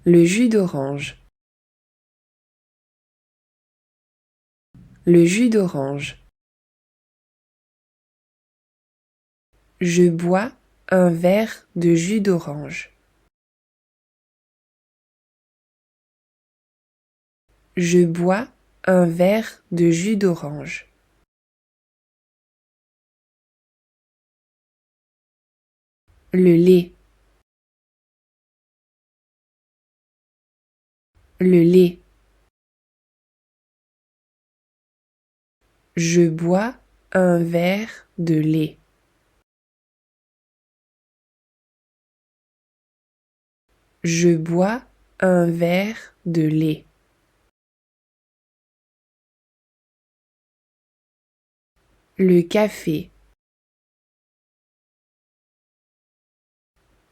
Le jus d'orange. Le jus d'orange. Je bois un verre de jus d'orange. Je bois un verre de jus d'orange. Le lait. Le lait. Je bois un verre de lait. Je bois un verre de lait. Le café.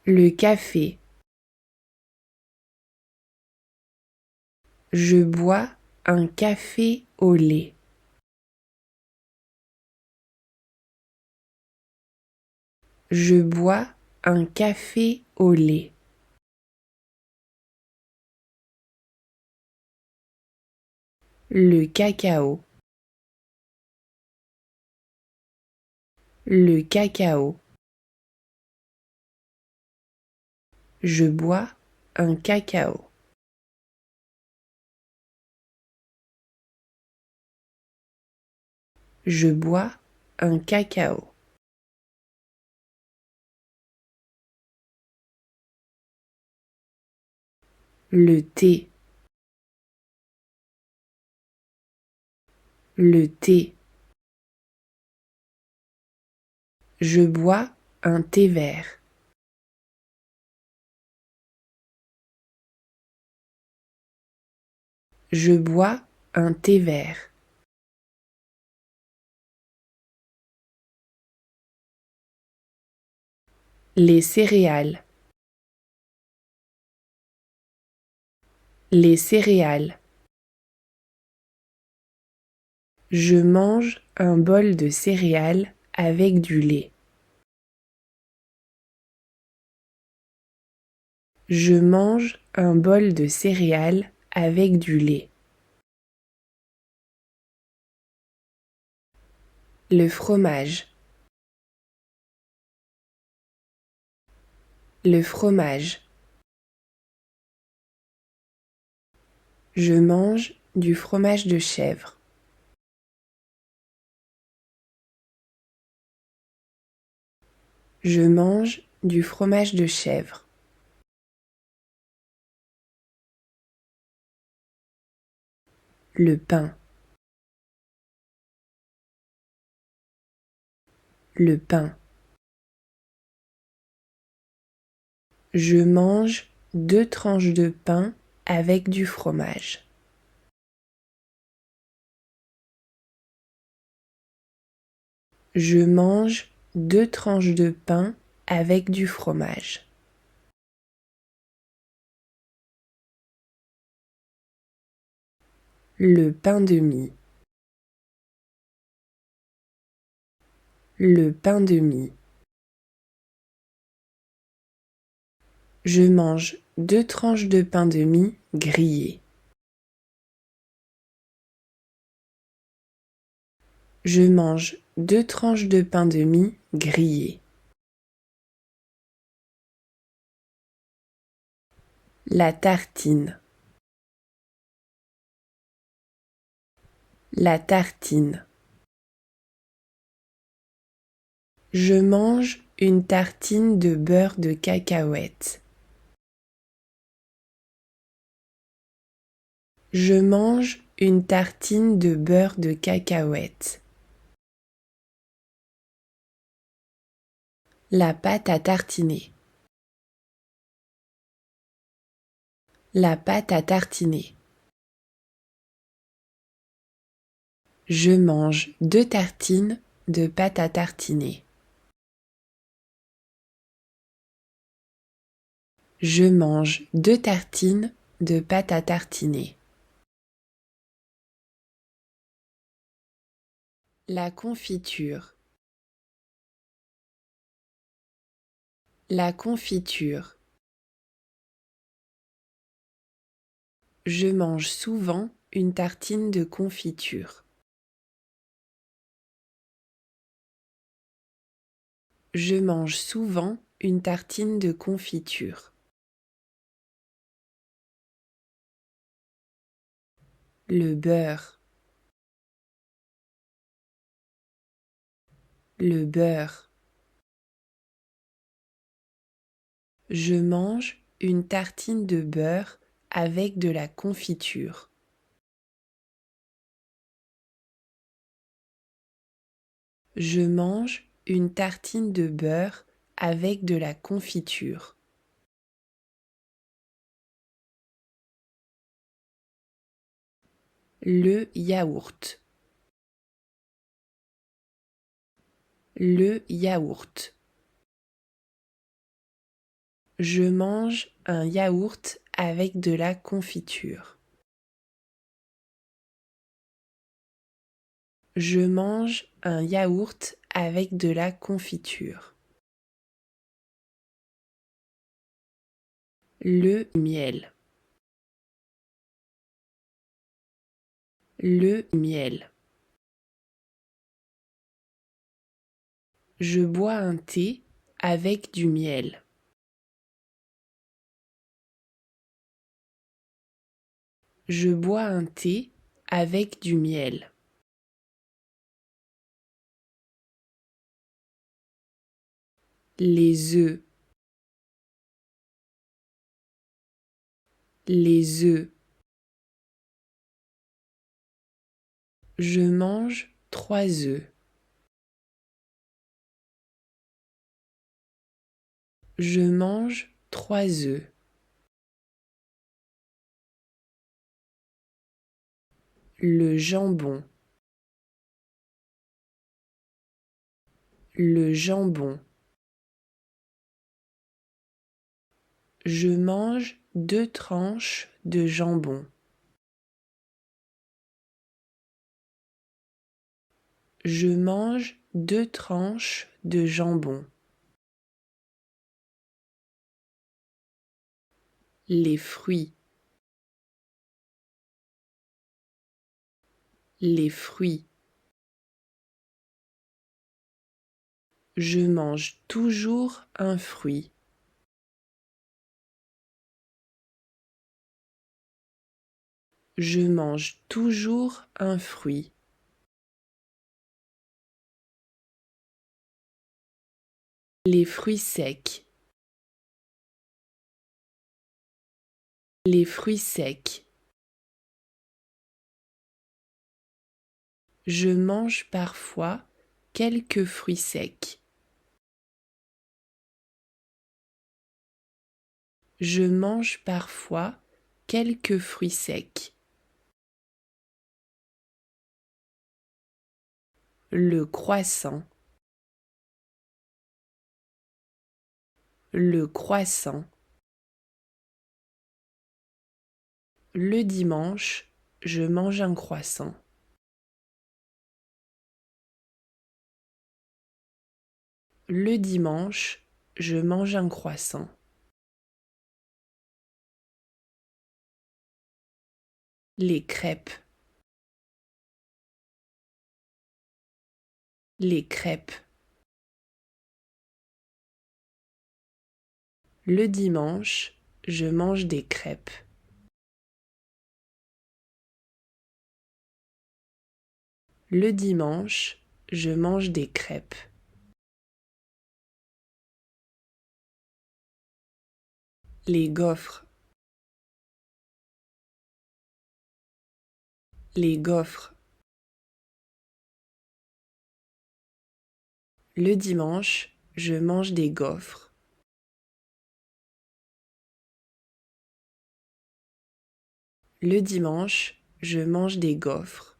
Le café. Je bois un café au lait. Je bois un café au lait. Le cacao. Le cacao. Je bois un cacao. Je bois un cacao. Le thé. Le thé. Je bois un thé vert. Je bois un thé vert. Les céréales. Les céréales. Je mange un bol de céréales avec du lait. Je mange un bol de céréales avec du lait. Le fromage. Le fromage. Je mange du fromage de chèvre. Je mange du fromage de chèvre. Le pain. Le pain. Je mange 2 tranches de pain avec du fromage. Je mange 2 tranches de pain avec du fromage. Le pain de mie. Le pain de mie. Je mange 2 tranches de pain de mie grillées. Je mange 2 tranches de pain de mie grillées. La tartine. La tartine. Je mange une tartine de beurre de cacahuète. Je mange une tartine de beurre de cacahuète. La pâte à tartiner. La pâte à tartiner. Je mange 2 tartines de pâte à tartiner. Je mange 2 tartines de pâte à tartiner. La confiture. La confiture. Je mange souvent une tartine de confiture. Je mange souvent une tartine de confiture. Le beurre. Le beurre. Je mange une tartine de beurre avec de la confiture. Je mange une tartine de beurre avec de la confiture. Le yaourt. Le yaourt. Je mange un yaourt avec de la confiture. Je mange un yaourt avec de la confiture. Le miel. Le miel. Je bois un thé avec du miel. Je bois un thé avec du miel. Les œufs. Les œufs. Je mange 3 œufs. Je mange 3 œufs. Le jambon. Le jambon. Je mange 2 tranches de jambon. Je mange 2 tranches de jambon. Les fruits. Les fruits. Je mange toujours un fruit. Je mange toujours un fruit. Les fruits secs. Les fruits secs. Je mange parfois quelques fruits secs. Je mange parfois quelques fruits secs. Le croissant. Le croissant. Le dimanche, je mange un croissant. Le dimanche, je mange un croissant. Les crêpes. Les crêpes. Le dimanche, je mange des crêpes. Le dimanche, je mange des crêpes. Les gaufres. Les gaufres. Le dimanche, je mange des gaufres. Le dimanche, je mange des gaufres.